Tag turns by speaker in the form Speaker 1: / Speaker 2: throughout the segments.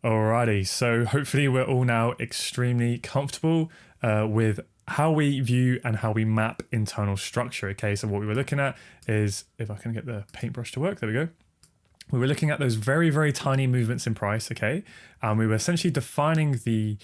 Speaker 1: Alrighty, so hopefully we're all now extremely comfortable with how we view and how we map internal structure. Okay, so what we were looking at is, if I can get the paintbrush to work, there we go. We were looking at those very, very tiny movements in price, okay? And we were essentially defining the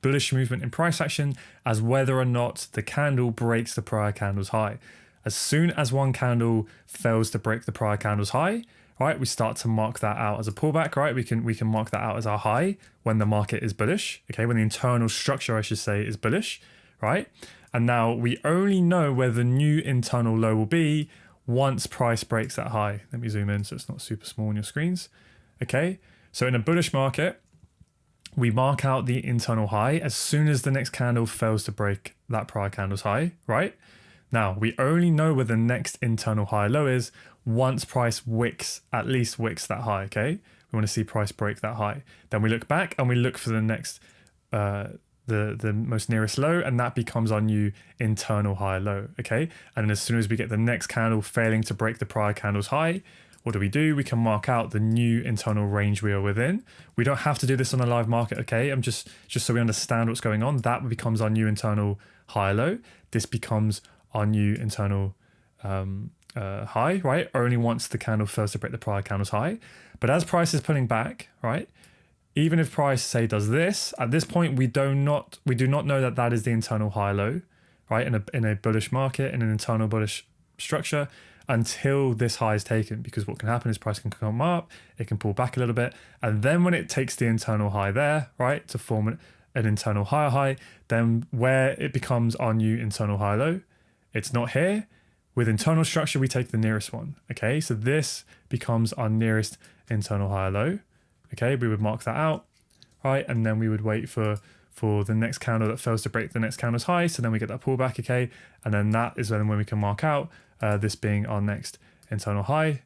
Speaker 1: bullish movement in price action as whether or not the candle breaks the prior candle's high. As soon as one candle fails to break the prior candle's high, right, we start to mark that out as a pullback, right? We can mark that out as our high when the market is bullish, okay? When the internal structure, I should say, is bullish, right? And now we only know where the new internal low will be once price breaks that high. Let me zoom in so it's not super small on your screens. Okay, so in a bullish market, we mark out the internal high as soon as the next candle fails to break that prior candle's high, right? Now, we only know where the next internal high low is once price at least wicks that high, okay? We want to see price break that high. Then we look back and we look for the next, the most nearest low, and that becomes our new internal high low, okay? And as soon as we get the next candle failing to break the prior candle's high, what do? We can mark out the new internal range we are within. We don't have to do this on a live market, okay? I'm just so we understand what's going on. That becomes our new internal high low. This becomes our new internal high, right? Only once the candle fails to break the prior candle's high. But as price is pulling back, right? Even if price, say, does this, at this point, we do not know that that is the internal high low, right? In a bullish market, in an internal bullish structure, until this high is taken, because what can happen is price can come up, it can pull back a little bit, and then when it takes the internal high there, right, to form an internal higher high, then where it becomes our new internal high low, it's not here. With internal structure, we take the nearest one, okay? So this becomes our nearest internal high low, okay? We would mark that out, right? And then we would wait for the next candle that fails to break the next candle's high, so then we get that pullback, okay? And then that is when we can mark out this being our next internal high,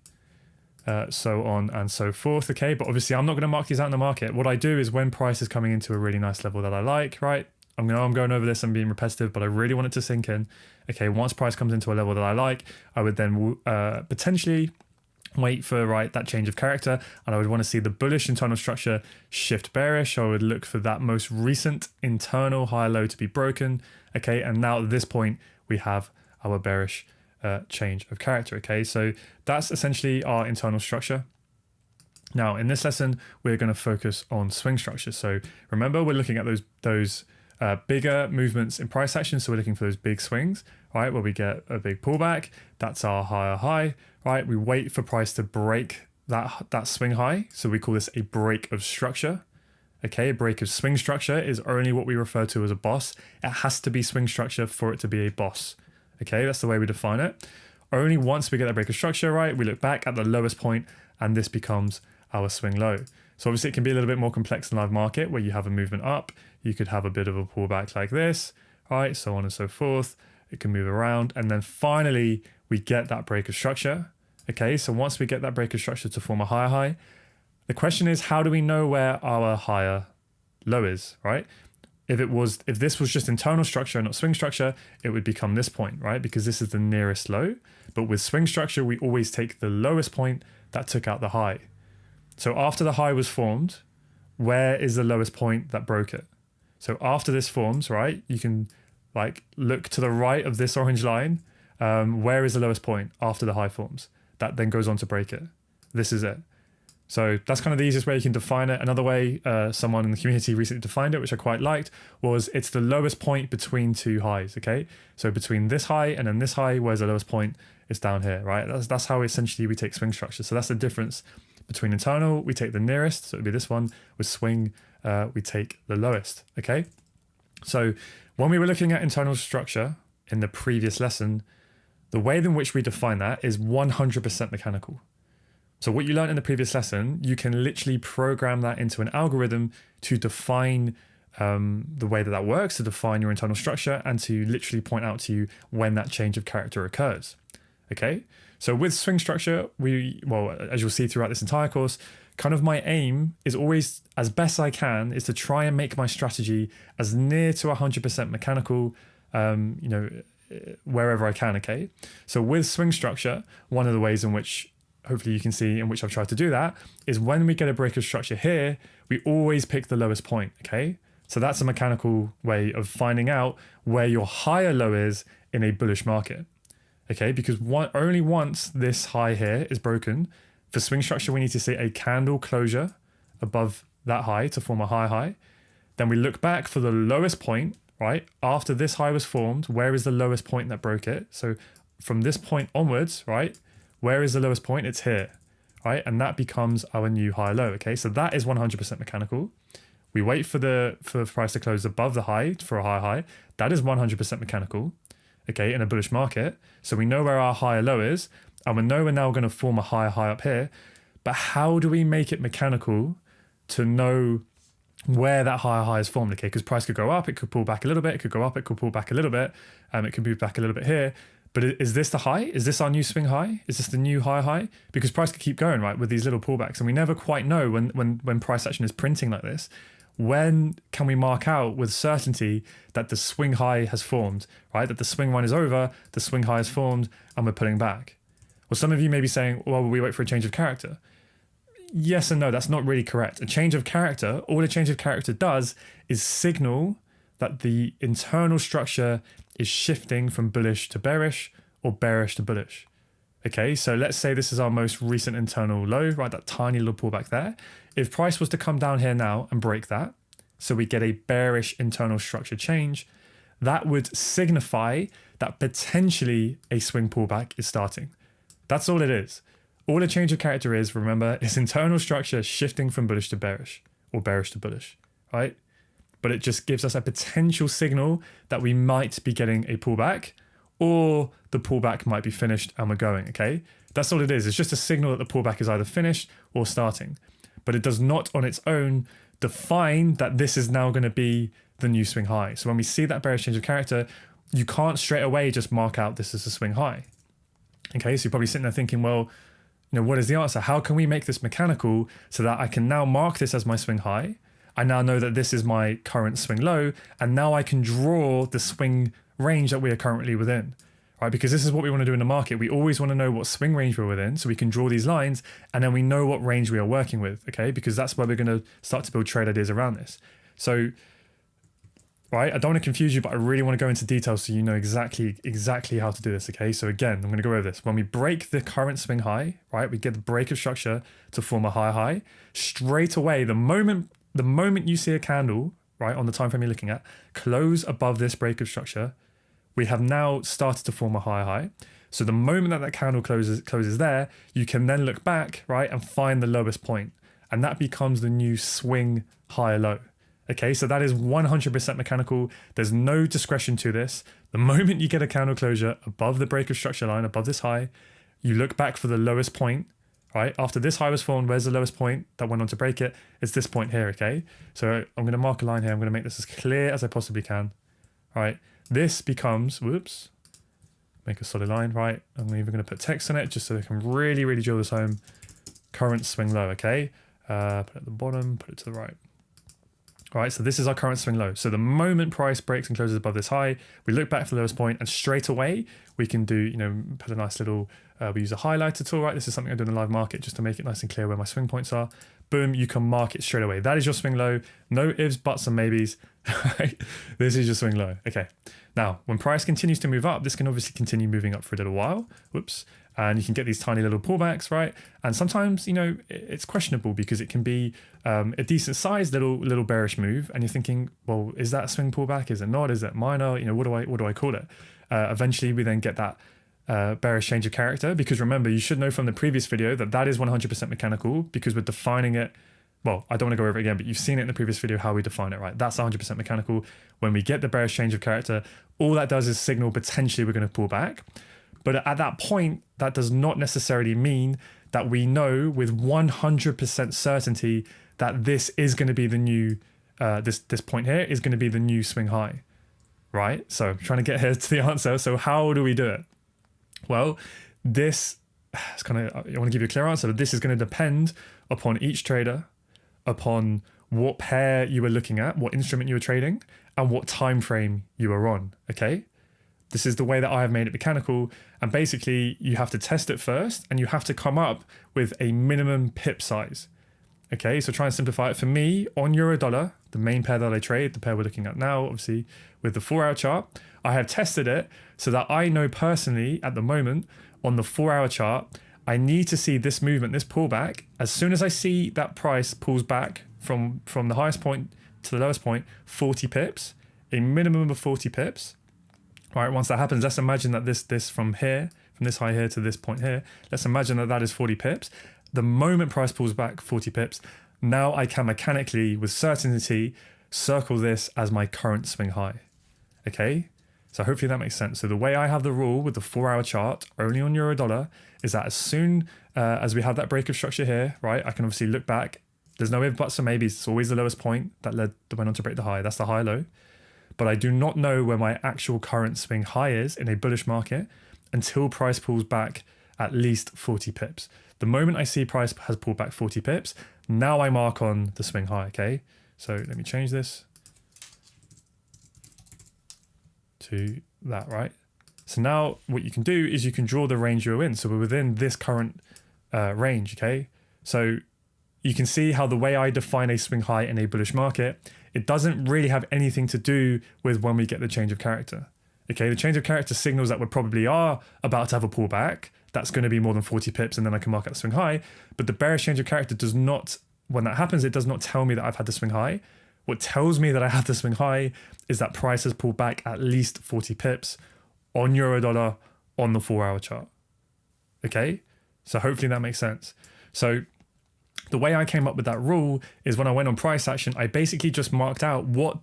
Speaker 1: so on and so forth, okay? But obviously, I'm not gonna mark these out in the market. What I do is when price is coming into a really nice level that I like, right? I'm going over this and being repetitive, but I really want it to sink in. Okay, once price comes into a level that I like, I would then potentially wait for that change of character, and I would want to see the bullish internal structure shift bearish. I would look for that most recent internal high low to be broken. Okay, and now at this point we have our bearish change of character. Okay, so that's essentially our internal structure. Now in this lesson we're going to focus on swing structures. So remember, we're looking at those bigger movements in price action. So we're looking for those big swings, right? Where we get a big pullback, that's our higher high, right? We wait for price to break that swing high. So we call this a break of structure. Okay, a break of swing structure is only what we refer to as a boss. It has to be swing structure for it to be a boss. Okay, that's the way we define it. Only once we get that break of structure, right, we look back at the lowest point and this becomes our swing low. So obviously it can be a little bit more complex in live market where you have a movement up, you could have a bit of a pullback like this, right? So on and so forth. It can move around. And then finally, we get that break of structure. Okay, so once we get that break of structure to form a higher high, the question is, how do we know where our higher low is, right? If this was just internal structure and not swing structure, it would become this point, right? Because this is the nearest low. But with swing structure, we always take the lowest point that took out the high. So after the high was formed, where is the lowest point that broke it? So after this forms, right, you can look to the right of this orange line. Where is the lowest point after the high forms? That then goes on to break it. This is it. So that's kind of the easiest way you can define it. Another way someone in the community recently defined it, which I quite liked, was it's the lowest point between two highs, okay? So between this high and then this high, where's the lowest point? It's down here, right? That's how essentially we take swing structure. So that's the difference between internal, we take the nearest, so it would be this one. With swing, we take the lowest, okay? So when we were looking at internal structure in the previous lesson, the way in which we define that is 100% mechanical. So what you learned in the previous lesson, you can literally program that into an algorithm to define the way that works, to define your internal structure, and to literally point out to you when that change of character occurs. Okay, so with swing structure, as you'll see throughout this entire course, kind of my aim is always, as best I can, is to try and make my strategy as near to 100% mechanical, wherever I can, okay? So with swing structure, one of the ways in which hopefully you can see in which I've tried to do that, is when we get a break of structure here, we always pick the lowest point, okay? So that's a mechanical way of finding out where your higher low is in a bullish market, okay? Because only once this high here is broken, for swing structure, we need to see a candle closure above that high to form a high. Then we look back for the lowest point, right? After this high was formed, where is the lowest point that broke it? So from this point onwards, right? Where is the lowest point? It's here, right? And that becomes our new high low, okay? So that is 100% mechanical. We wait for the price to close above the high for a high. That is 100% mechanical, okay, in a bullish market. So we know where our higher low is, and we know we're now going to form a high up here. But how do we make it mechanical to know where that high is formed, okay? Because price could go up, it could pull back a little bit, it could go up, it could pull back a little bit, it could move back a little bit here. But is this the high? Is this our new swing high? Is this the new high? Because price could keep going, right, with these little pullbacks. And we never quite know when price action is printing like this, when can we mark out with certainty that the swing high has formed, right? That the swing run is over, the swing high has formed, and we're pulling back. Well, some of you may be saying, well, we wait for a change of character. Yes and no, that's not really correct. A change of character, all a change of character does is signal that the internal structure is shifting from bullish to bearish or bearish to bullish. Okay, so let's say this is our most recent internal low, right? That tiny little pullback there. If price was to come down here now and break that, so we get a bearish internal structure change, that would signify that potentially a swing pullback is starting. That's all it is. All a change of character is, remember, is internal structure shifting from bullish to bearish or bearish to bullish, right? But it just gives us a potential signal that we might be getting a pullback, or the pullback might be finished and we're going, okay? That's all it is. It's just a signal that the pullback is either finished or starting. But it does not on its own define that this is now going to be the new swing high. So when we see that bearish change of character, you can't straight away just mark out this is a swing high. Okay, so you're probably sitting there thinking, well, you know, what is the answer? How can we make this mechanical so that I can now mark this as my swing high? I now know that this is my current swing low, and now I can draw the swing range that we are currently within, right? Because this is what we want to do in the market. We always want to know what swing range we're within so we can draw these lines, and then we know what range we are working with, okay? Because that's where we're going to start to build trade ideas around this. So, right, I don't want to confuse you, but I really want to go into details so you know exactly how to do this, okay? So again, I'm going to go over this. When we break the current swing high, right, we get the break of structure to form a high. Straight away, the moment you see a candle, right, on the time frame you're looking at, close above this break of structure, we have now started to form a high. So the moment that candle closes there, you can then look back, right, and find the lowest point. And that becomes the new swing high low. Okay, so that is 100% mechanical. There's no discretion to this. The moment you get a candle closure above the break of structure line, above this high, you look back for the lowest point, right? After this high was formed, where's the lowest point that went on to break it? It's this point here, okay? So I'm going to mark a line here. I'm going to make this as clear as I possibly can, right? This becomes, whoops, make a solid line, right? I'm even going to put text on it just so I can really, really drill this home. Current swing low, okay? Put it at the bottom, put it to the right. All right, so this is our current swing low. So the moment price breaks and closes above this high, we look back for the lowest point, and straight away we can do, you know, put a nice little, we use a highlighter tool, right? This is something I do in the live market just to make it nice and clear where my swing points are. Boom, you can mark it straight away. That is your swing low. No ifs, buts, and maybes. Right? This is your swing low. Okay. Now, when price continues to move up, this can obviously continue moving up for a little while. Whoops. And you can get these tiny little pullbacks, right? And sometimes, you know, it's questionable because it can be a decent sized little bearish move. And you're thinking, well, is that a swing pullback? Is it not? Is it minor? You know, what do I call it? Eventually, we then get that bearish change of character, because remember, you should know from the previous video that is 100% mechanical, because we're defining it. Well, I don't want to go over it again, but you've seen it in the previous video how we define it, right? That's 100% mechanical. When we get the bearish change of character, all that does is signal potentially we're going to pull back. But at that point, that does not necessarily mean that we know with 100% certainty that this is going to be the new, this point here is going to be the new swing high, right? So I'm trying to get here to the answer. So how do we do it? Well, this is kind of, I want to give you a clear answer, but this is going to depend upon each trader, upon what pair you were looking at, what instrument you were trading, and what time frame you were on, okay? This is the way that I have made it mechanical. And basically you have to test it first and you have to come up with a minimum pip size. Okay, so try and simplify it. For me, on euro dollar, the main pair that I trade, the pair we're looking at now, obviously with the 4-hour chart, I have tested it so that I know personally at the moment on the 4-hour chart, I need to see this movement, this pullback. As soon as I see that price pulls back from the highest point to the lowest point, 40 pips, a minimum of 40 pips. All right, once that happens, let's imagine that this from here, from this high here to this point here, let's imagine that that is 40 pips. The moment price pulls back 40 pips, now I can mechanically, with certainty, circle this as my current swing high. Okay, so hopefully that makes sense. So the way I have the rule with the 4-hour chart, only on euro dollar, is that as soon as we have that break of structure here, right, I can obviously look back. There's no if, buts, or maybes. It's always the lowest point that went on to break the high. That's the high low. But I do not know where my actual current swing high is in a bullish market until price pulls back at least 40 pips. The moment I see price has pulled back 40 pips, now I mark on the swing high, okay? So let me change this to that, right? So now what you can do is you can draw the range you're in. So we're within this current range, okay? So you can see how the way I define a swing high in a bullish market, it doesn't really have anything to do with when we get the change of character. Okay, the change of character signals that we probably are about to have a pullback. That's going to be more than 40 pips and then I can mark out the swing high. But the bearish change of character does not, when that happens, it does not tell me that I've had the swing high. What tells me that I have the swing high is that price has pulled back at least 40 pips on euro dollar on the 4-hour chart. Okay, so hopefully that makes sense. So the way I came up with that rule is when I went on price action, I basically just marked out what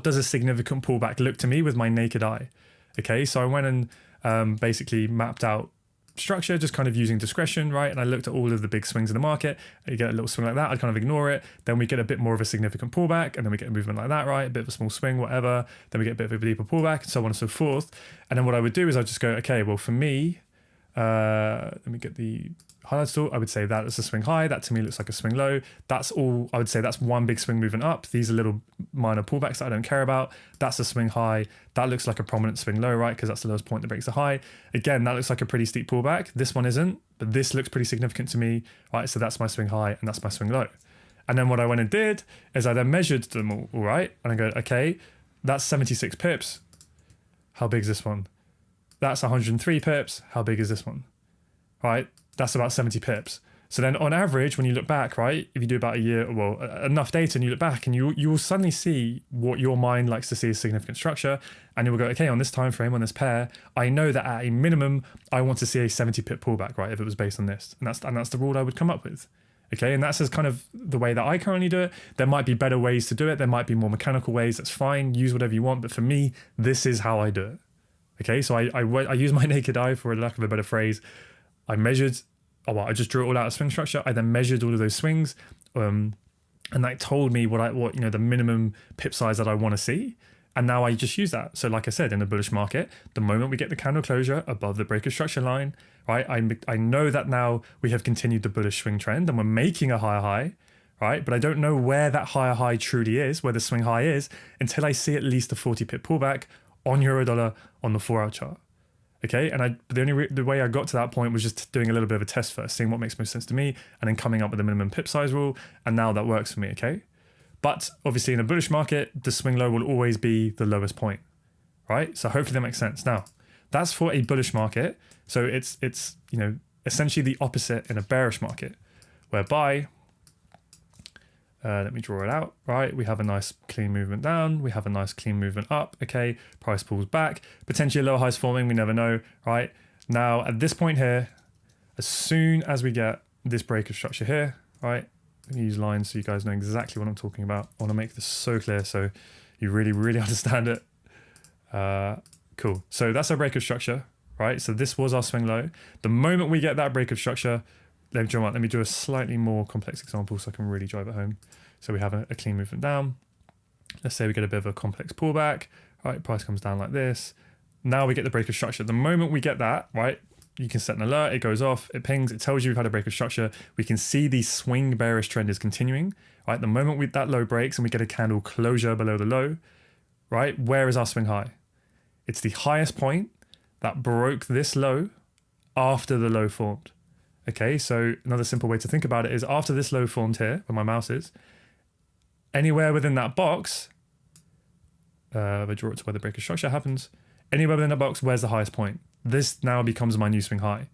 Speaker 1: does a significant pullback look to me with my naked eye. Okay, so I went and basically mapped out structure, just kind of using discretion, right? And I looked at all of the big swings in the market. You get a little swing like that, I'd kind of ignore it. Then we get a bit more of a significant pullback, and then we get a movement like that, right? A bit of a small swing, whatever. Then we get a bit of a deeper pullback, and so on and so forth. And then what I would do is I'd just go, okay, well for me, let me get the highlights tool. I would say that is a swing high. That to me looks like a swing low. That's all. I would say that's one big swing moving up. These are little minor pullbacks that I don't care about. That's a swing high. That looks like a prominent swing low, right? Because that's the lowest point that breaks the high. Again, that looks like a pretty steep pullback. This one isn't, but this looks pretty significant to me, right? So that's my swing high and that's my swing low. And then what I went and did is I then measured them all right? And I go, okay, that's 76 pips. How big is this one? That's 103 pips. How big is this one? Right? That's about 70 pips. So then on average, when you look back, right, if you do about a year, well, enough data and you look back and you will suddenly see what your mind likes to see as significant structure. And you will go, okay, on this time frame, on this pair, I know that at a minimum, I want to see a 70 pip pullback, right, if it was based on this. And that's the rule I would come up with. Okay, and that's just kind of the way that I currently do it. There might be better ways to do it. There might be more mechanical ways. That's fine. Use whatever you want. But for me, this is how I do it. Okay, so I use my naked eye, for lack of a better phrase. I measured, I just drew it all out of swing structure. I then measured all of those swings, and that told me what the minimum pip size that I want to see. And now I just use that. So like I said, in a bullish market, the moment we get the candle closure above the break of structure line, right? I know that now we have continued the bullish swing trend and we're making a higher high, right? But I don't know where that higher high truly is, where the swing high is, until I see at least a 40 pip pullback on euro dollar on the 4-hour chart. Okay, and the way I got to that point was just doing a little bit of a test first, seeing what makes most sense to me, and then coming up with a minimum pip size rule, and now that works for me, okay? But obviously in a bullish market, the swing low will always be the lowest point, right? So hopefully that makes sense. Now, that's for a bullish market, so it's essentially the opposite in a bearish market, whereby let me draw it out, right? We have a nice clean movement down. We have a nice clean movement up. Okay, price pulls back. Potentially a lower highs forming, we never know, right? Now, at this point here, as soon as we get this break of structure here, right? I'm gonna use lines so you guys know exactly what I'm talking about. I wanna make this so clear so you really, really understand it. Cool, so that's our break of structure, right? So this was our swing low. The moment we get that break of structure, let me do a slightly more complex example so I can really drive it home. So we have a clean movement down. Let's say we get a bit of a complex pullback, right? Price comes down like this. Now we get the break of structure. The moment we get that, right? You can set an alert, it goes off, it pings, it tells you we've had a break of structure. We can see the swing bearish trend is continuing, right? The moment that low breaks and we get a candle closure below the low, right? Where is our swing high? It's the highest point that broke this low after the low formed. Okay, so another simple way to think about it is after this low formed here, where my mouse is, anywhere within that box, if I draw it to where the break of structure happens, anywhere within that box, where's the highest point? This now becomes my new swing high.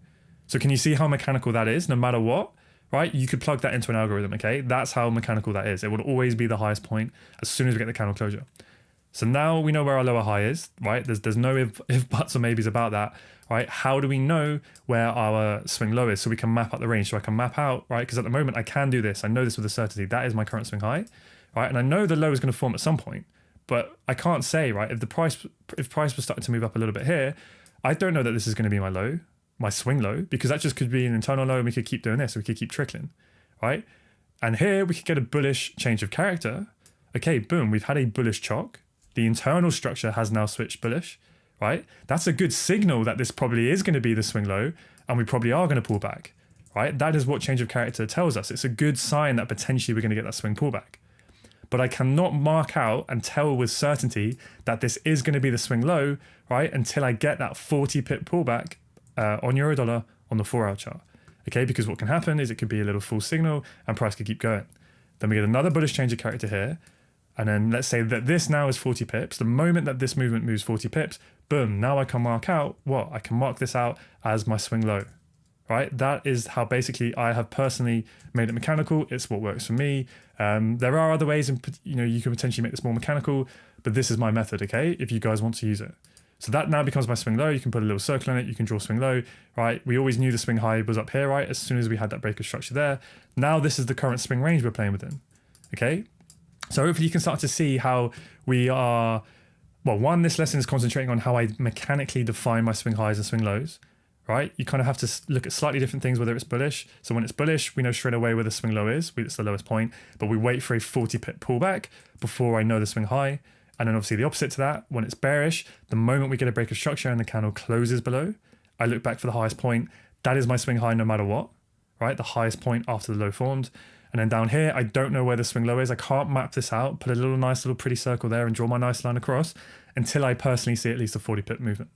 Speaker 1: So can you see how mechanical that is? No matter what, right? You could plug that into an algorithm, okay? That's how mechanical that is. It would always be the highest point as soon as we get the candle closure. So now we know where our lower high is, right? There's no if, buts, or maybes about that, right? How do we know where our swing low is so we can map out the range? So I can map out, right? Because at the moment I can do this. I know this with a certainty. That is my current swing high, right? And I know the low is going to form at some point, but I can't say, right? If price was starting to move up a little bit here, I don't know that this is going to be my low, my swing low, because that just could be an internal low and we could keep doing this. We could keep trickling, right? And here we could get a bullish change of character. Okay, boom, we've had a bullish chalk. The internal structure has now switched bullish, right? That's a good signal that this probably is going to be the swing low and we probably are going to pull back, right? That is what change of character tells us. It's a good sign that potentially we're going to get that swing pullback. But I cannot mark out and tell with certainty that this is going to be the swing low, right? Until I get that 40 pip pullback on euro dollar on the 4-hour chart. Okay, because what can happen is it could be a little false signal and price could keep going. Then we get another bullish change of character here. And then let's say that this now is 40 pips. The moment that this movement moves 40 pips, boom, now I can mark out what? I can mark this out as my swing low, right? That is how basically I have personally made it mechanical. It's what works for me. There are other ways, and you can potentially make this more mechanical, but this is my method, okay? If you guys want to use it. So that now becomes my swing low. You can put a little circle in it. You can draw swing low, right? We always knew the swing high was up here, right? As soon as we had that break of structure there. Now this is the current swing range we're playing within, okay? So hopefully you can start to see how we are, well, one, this lesson is concentrating on how I mechanically define my swing highs and swing lows, right? You kind of have to look at slightly different things, whether it's bullish. So when it's bullish, we know straight away where the swing low is. It's the lowest point, but we wait for a 40 pip pullback before I know the swing high. And then obviously the opposite to that, when it's bearish, the moment we get a break of structure and the candle closes below, I look back for the highest point. That is my swing high no matter what, right? The highest point after the low formed. And then down here, I don't know where the swing low is. I can't map this out, put a little nice little pretty circle there and draw my nice line across until I personally see at least a 40 pip movement.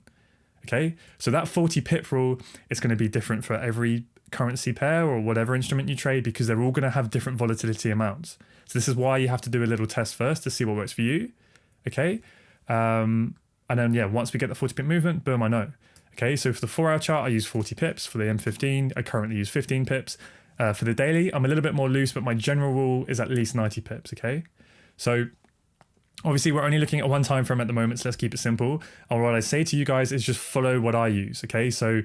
Speaker 1: Okay, so that 40 pip rule is going to be different for every currency pair or whatever instrument you trade because they're all going to have different volatility amounts. So this is why you have to do a little test first to see what works for you. Okay, and then yeah, once we get the 40 pip movement, boom, I know. Okay, so for the 4-hour chart, I use 40 pips. For the M15, I currently use 15 pips. For the daily, I'm a little bit more loose, but my general rule is at least 90 pips, okay? So obviously we're only looking at one time frame at the moment, so let's keep it simple. And what I say to you guys is just follow what I use, okay? So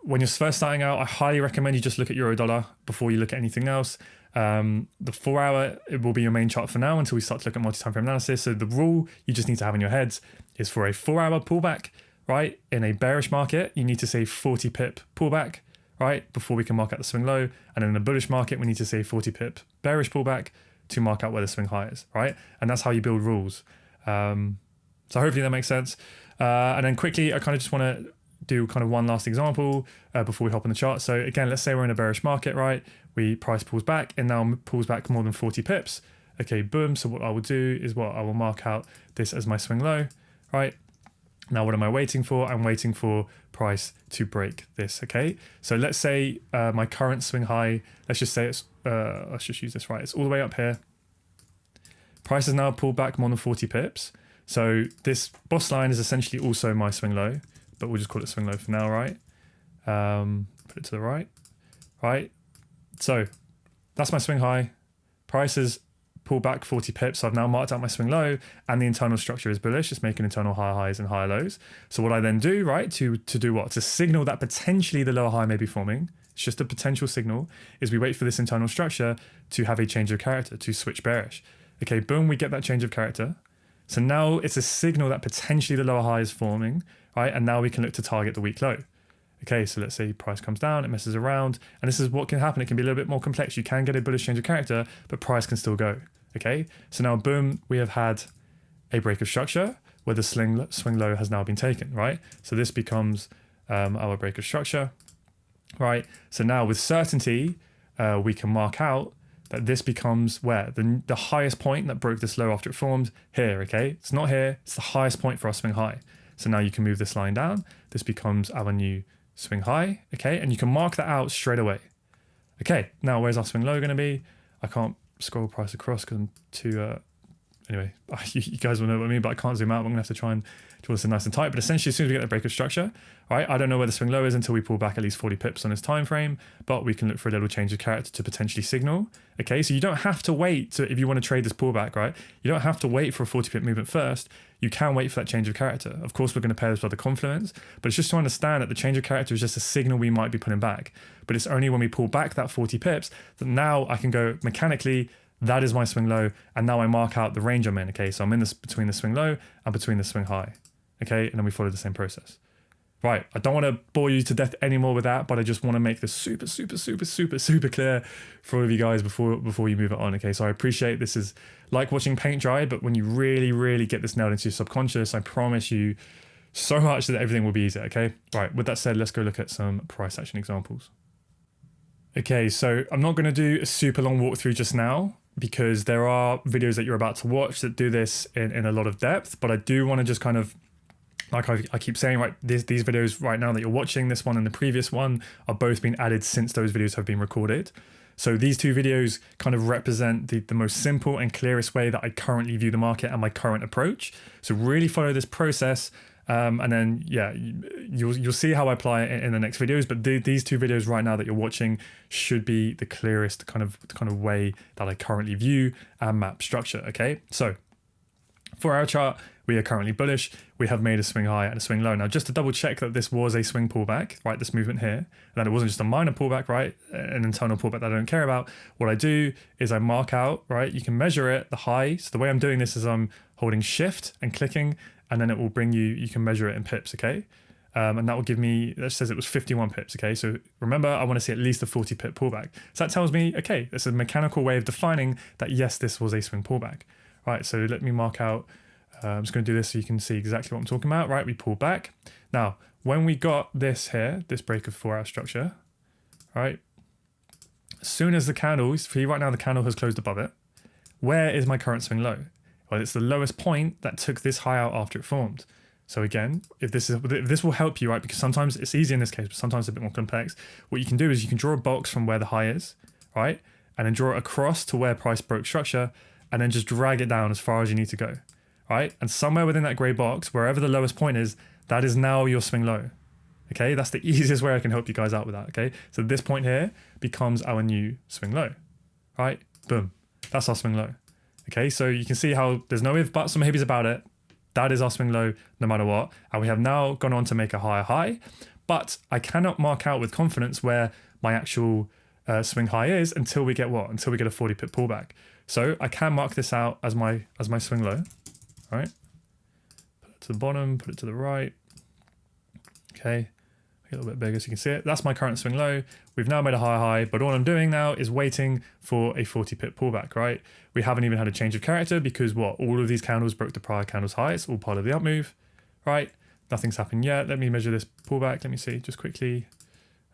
Speaker 1: when you're first starting out, I highly recommend you just look at euro dollar before you look at anything else. The 4-hour, it will be your main chart for now until we start to look at multi-time frame analysis. So the rule you just need to have in your heads is for a 4-hour pullback, right? In a bearish market, you need to say 40 pip pullback, right, before we can mark out the swing low. And in a bullish market, we need to say 40 pip bearish pullback to mark out where the swing high is, right? And that's how you build rules. So hopefully that makes sense. And then quickly, I kind of just want to do kind of one last example before we hop on the chart. So again, let's say we're in a bearish market, right? Price pulls back and now pulls back more than 40 pips. Okay, boom. So what I will do is I will mark out this as my swing low, right? Now, what am I waiting for? I'm waiting for price to break this, okay? So let's say my current swing high, let's just say it's, let's just use this, right? It's all the way up here. Price has now pulled back more than 40 pips. So this boss line is essentially also my swing low, but we'll just call it swing low for now, right? Put it to the right, right? So that's my swing high. Price has pulled back 40 pips. So I've now marked out my swing low and the internal structure is bullish. It's making internal higher highs and higher lows. So what I then do, right, to do what? To signal that potentially the lower high may be forming. It's just a potential signal, is we wait for this internal structure to have a change of character, to switch bearish. Okay, boom, we get that change of character. So now it's a signal that potentially the lower high is forming, right? And now we can look to target the weak low. Okay, so let's say price comes down, it messes around, and this is what can happen. It can be a little bit more complex. You can get a bullish change of character, but price can still go. Okay, so now boom, we have had a break of structure where the swing low has now been taken, right? So this becomes our break of structure, right? So now with certainty, we can mark out that this becomes where? The highest point that broke this low after it formed, here, okay? It's not here, it's the highest point for our swing high. So now you can move this line down. This becomes our new swing high, okay? And you can mark that out straight away. Okay, now where's our swing low gonna be? I can't scroll price across because I'm too, anyway, you guys will know what I mean, but I can't zoom out. I'm gonna have to try and draw this in nice and tight. But essentially, as soon as we get the breakup structure, right, I don't know where the swing low is until we pull back at least 40 pips on this time frame, but we can look for a little change of character to potentially signal. Okay, so you don't have to wait to, if you want to trade this pullback, right? You don't have to wait for a 40 pip movement first. You can wait for that change of character. Of course, we're going to pair this with the confluence, but it's just to understand that the change of character is just a signal we might be pulling back. But it's only when we pull back that 40 pips that now I can go mechanically, that is my swing low, and now I mark out the range I'm in. Okay, so I'm in this between the swing low and between the swing high. Okay, and then we follow the same process. Right, I don't want to bore you to death anymore with that, but I just want to make this super clear for all of you guys before you move it on. Okay, so I appreciate this is like watching paint dry, but when you really get this nailed into your subconscious, I promise you so much that everything will be easier. Okay, right, with that said, let's go look at some price action examples. Okay, so I'm not going to do a super long walkthrough just now, because there are videos that you're about to watch that do this in a lot of depth, but I do want to just kind of, like I keep saying, right, these videos right now that you're watching, this one and the previous one, are both being added since those videos have been recorded. So these two videos kind of represent the most simple and clearest way that I currently view the market and my current approach. So really follow this process. And then, yeah, you'll see how I apply it in the next videos. But these two videos right now that you're watching should be the clearest kind of way that I currently view and map structure. Okay, so for our chart, we are currently bullish. We have made a swing high and a swing low. Now, just to double check that this was a swing pullback, right? This movement here, and that it wasn't just a minor pullback, right? An internal pullback that I don't care about. What I do is I mark out, right? You can measure it, the high. So the way I'm doing this is I'm holding shift and clicking, and then it will bring you can measure it in pips, okay? And that will give me, that says it was 51 pips, okay? So remember, I want to see at least a 40 pip pullback. So that tells me, okay, this is a mechanical way of defining that, yes, this was a swing pullback. Right, so let me mark out, I'm just going to do this so you can see exactly what I'm talking about, right? We pull back. Now, when we got this here, this break of 4 hour structure, right? As soon as the candle, see right now the candle has closed above it, where is my current swing low? Well, it's the lowest point that took this high out after it formed. So again, if this will help you, right? Because sometimes it's easy in this case, but sometimes it's a bit more complex. What you can do is you can draw a box from where the high is, right? And then draw it across to where price broke structure, and then just drag it down as far as you need to go, right? And somewhere within that gray box, wherever the lowest point is, that is now your swing low. Okay, that's the easiest way I can help you guys out with that. Okay, so this point here becomes our new swing low, right? Boom, that's our swing low. Okay, so you can see how there's no ifs, buts, or maybes about it. That is our swing low no matter what. And we have now gone on to make a higher high, but I cannot mark out with confidence where my actual swing high is until we get what? Until we get a 40 pip pullback. So I can mark this out as my swing low, right? Put it to the bottom, put it to the right. Okay, a little bit bigger so you can see it. That's my current swing low. We've now made a higher high, but all I'm doing now is waiting for a 40 pip pullback, right? We haven't even had a change of character because what? All of these candles broke the prior candle's high. It's all part of the up move, right? Nothing's happened yet. Let me measure this pullback. Let me see just quickly.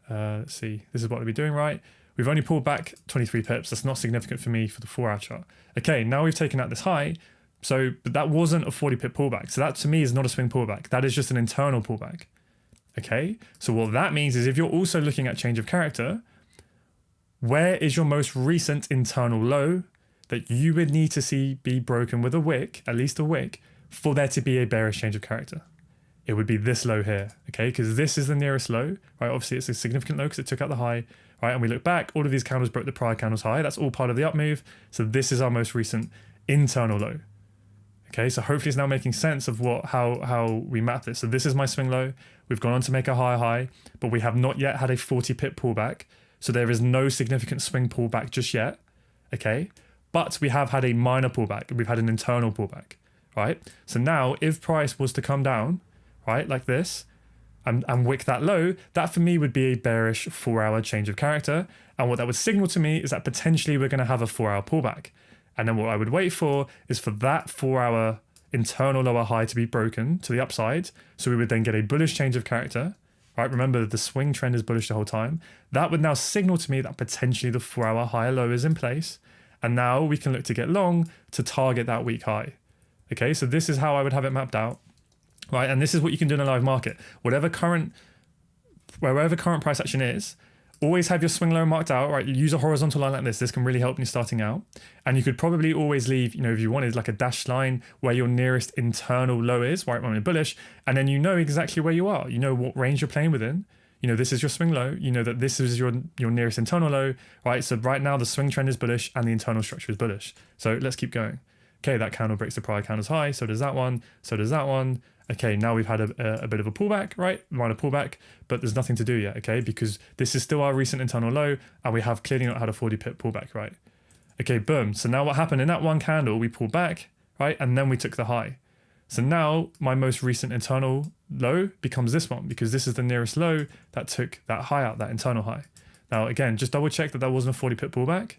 Speaker 1: Let's see. This is what we'll be doing, right? We've only pulled back 23 pips. That's not significant for me for the 4 hour chart. Okay, now we've taken out this high. So, but that wasn't a 40 pip pullback. So that to me is not a swing pullback. That is just an internal pullback. Okay, so what that means is if you're also looking at change of character, where is your most recent internal low that you would need to see be broken with a wick, at least a wick, for there to be a bearish change of character? It would be this low here, okay? Because this is the nearest low, right? Obviously, it's a significant low because it took out the high, right? And we look back, all of these candles broke the prior candle's high. That's all part of the up move. So this is our most recent internal low. Okay, so hopefully it's now making sense of how we map this. So this is my swing low. We've gone on to make a higher high, but we have not yet had a 40 pip pullback. So there is no significant swing pullback just yet, okay? But we have had a minor pullback. We've had an internal pullback, right? So now if price was to come down, right, like this, and wick that low, that for me would be a bearish 4 hour change of character. And what that would signal to me is that potentially we're gonna have a 4 hour pullback. And then what I would wait for is for that 4 hour internal lower high to be broken to the upside. So we would then get a bullish change of character, right? Remember the swing trend is bullish the whole time. That would now signal to me that potentially the 4 hour higher low is in place. And now we can look to get long to target that week high. Okay, so this is how I would have it mapped out. right? And this is what you can do in a live market. Wherever current price action is, always have your swing low marked out, right? Use a horizontal line like this. This can really help when you're starting out. And you could probably always leave, if you wanted, like a dashed line where your nearest internal low is, right, when you're bullish. And then you know exactly where you are. You know what range you're playing within. This is your swing low. You know that this is your nearest internal low, right? So right now the swing trend is bullish and the internal structure is bullish. So let's keep going. Okay, that candle breaks the prior candle's high. So does that one. So does that one. Okay, now we've had a bit of a pullback, right? Minor pullback, but there's nothing to do yet, okay? Because this is still our recent internal low and we have clearly not had a 40 pip pullback, right? Okay, boom. So now what happened in that one candle, we pulled back, right? And then we took the high. So now my most recent internal low becomes this one because this is the nearest low that took that high out, that internal high. Now, again, just double check that wasn't a 40 pip pullback.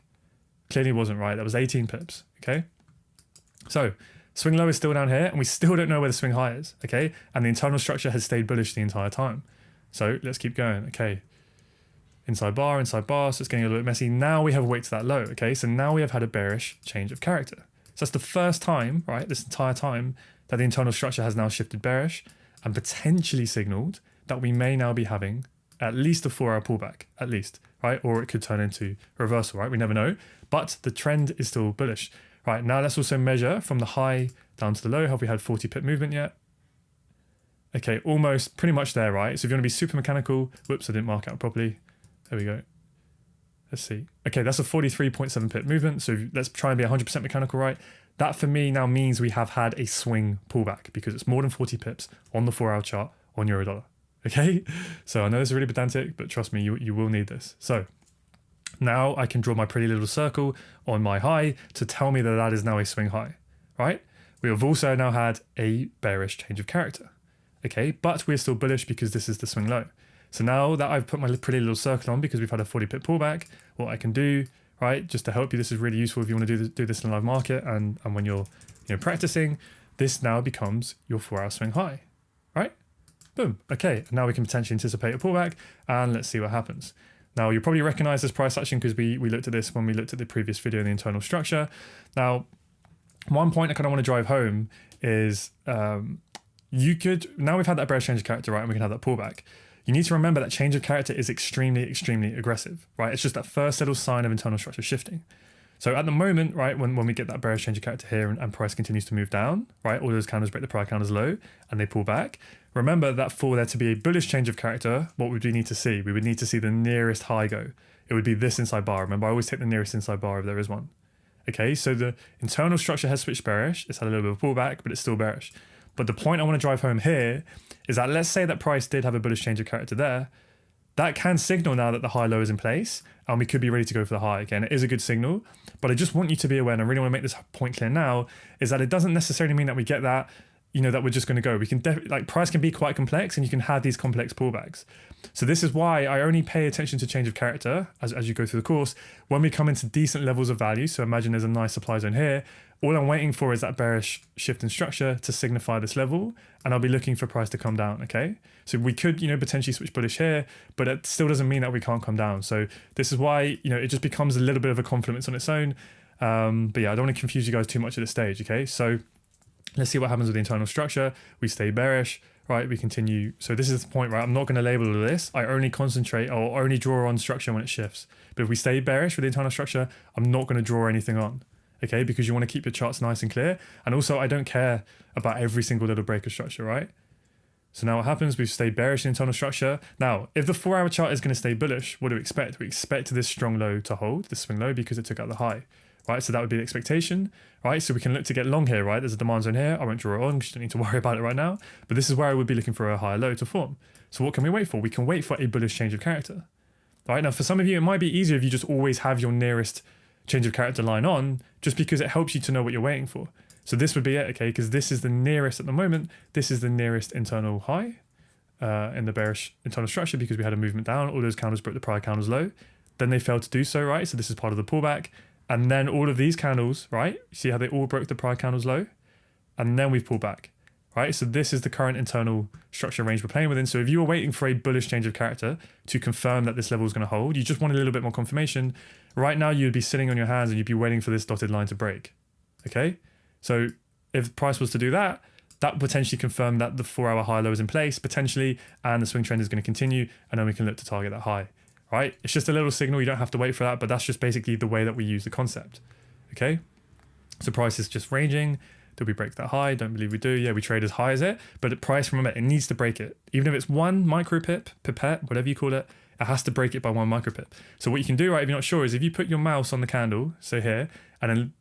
Speaker 1: Clearly wasn't, right? That was 18 pips, okay? So swing low is still down here and we still don't know where the swing high is, okay? And the internal structure has stayed bullish the entire time. So let's keep going, okay? Inside bar, so it's getting a little bit messy. Now we have a weight to that low, okay? So now we have had a bearish change of character. So that's the first time, right, this entire time that the internal structure has now shifted bearish and potentially signaled that we may now be having at least a 4-hour pullback, at least, right? Or it could turn into a reversal, right? We never know, but the trend is still bullish. Right, now let's also measure from the high down to the low. Have we had 40 pip movement yet? Okay, almost pretty much there, right? So if you want to be super mechanical, whoops, I didn't mark out properly. There we go. Let's see. Okay, that's a 43.7 pip movement. So let's try and be 100% mechanical, right? That for me now means we have had a swing pullback because it's more than 40 pips on the 4-hour chart on euro dollar. Okay, so I know this is really pedantic, but trust me, you will need this. So now I can draw my pretty little circle on my high to tell me that that is now a swing high, right? We have also now had a bearish change of character, okay? But we're still bullish because this is the swing low. So now that I've put my pretty little circle on because we've had a 40 pip pullback, what I can do, right, just to help you, this is really useful if you want to do this in a live market and when you're practicing, this now becomes your 4-hour swing high, right? Boom, okay, now we can potentially anticipate a pullback and let's see what happens. Now, you'll probably recognize this price action because we looked at this when we looked at the previous video in the internal structure. Now, one point I kind of want to drive home is now we've had that bearish change of character, right? And we can have that pullback. You need to remember that change of character is extremely, extremely aggressive, right? It's just that first little sign of internal structure shifting. So at the moment, right, when we get that bearish change of character here and price continues to move down, right, all those candles break the prior candles low and they pull back. Remember that for there to be a bullish change of character, what would we need to see? We would need to see the nearest high go. It would be this inside bar. Remember, I always take the nearest inside bar if there is one. Okay, so the internal structure has switched bearish. It's had a little bit of a pullback, but it's still bearish. But the point I want to drive home here is that let's say that price did have a bullish change of character there. That can signal now that the high low is in place and we could be ready to go for the high. Again, it is a good signal, but I just want you to be aware, and I really want to make this point clear now, is that it doesn't necessarily mean that we get that, that we're just going to go. We can price can be quite complex and you can have these complex pullbacks. So this is why I only pay attention to change of character as you go through the course when we come into decent levels of value. So imagine there's a nice supply zone here. All I'm waiting for is that bearish shift in structure to signify this level, and I'll be looking for price to come down, okay? So we could, potentially switch bullish here, but it still doesn't mean that we can't come down. So this is why, it just becomes a little bit of a confluence on its own. But yeah, I don't want to confuse you guys too much at this stage, okay? So let's see what happens with the internal structure. We stay bearish, right? We continue. So this is the point, right? I'm not going to label all of this. I only concentrate or only draw on structure when it shifts. But if we stay bearish with the internal structure, I'm not going to draw anything on. Okay, because you want to keep your charts nice and clear. And also I don't care about every single little break of structure, right? So now what happens, we've stayed bearish in internal structure. Now, if the 4-hour chart is going to stay bullish, what do we expect? We expect this strong low to hold, this swing low, because it took out the high, right? So that would be the expectation, right? So we can look to get long here, right? There's a demand zone here. I won't draw it on because you don't need to worry about it right now. But this is where I would be looking for a higher low to form. So what can we wait for? We can wait for a bullish change of character, right? Now, for some of you, it might be easier if you just always have your nearest change of character line on, just because it helps you to know what you're waiting for. So this would be it, okay? Because this is the nearest at the moment. This is the nearest internal high in the bearish internal structure because we had a movement down. All those candles broke the prior candles low. Then they failed to do so, right? So this is part of the pullback. And then all of these candles, right? You see how they all broke the prior candles low? And then we've pulled back, right? So this is the current internal structure range we're playing within. So if you were waiting for a bullish change of character to confirm that this level is going to hold, you just want a little bit more confirmation. Right now, you'd be sitting on your hands and you'd be waiting for this dotted line to break, okay? So if price was to do that, that will potentially confirm that the 4-hour high low is in place potentially, and the swing trend is going to continue, and then we can look to target that high, right? It's just a little signal. You don't have to wait for that, but that's just basically the way that we use the concept. Okay, so price is just ranging. Do we break that high? Don't believe we do. Yeah, we trade as high as it, but the price, remember, it needs to break it. Even if it's 1 micro pip, pipette, whatever you call it, it has to break it by 1 micro pip. So what you can do, right, if you're not sure, is if you put your mouse on the candle, so here, and then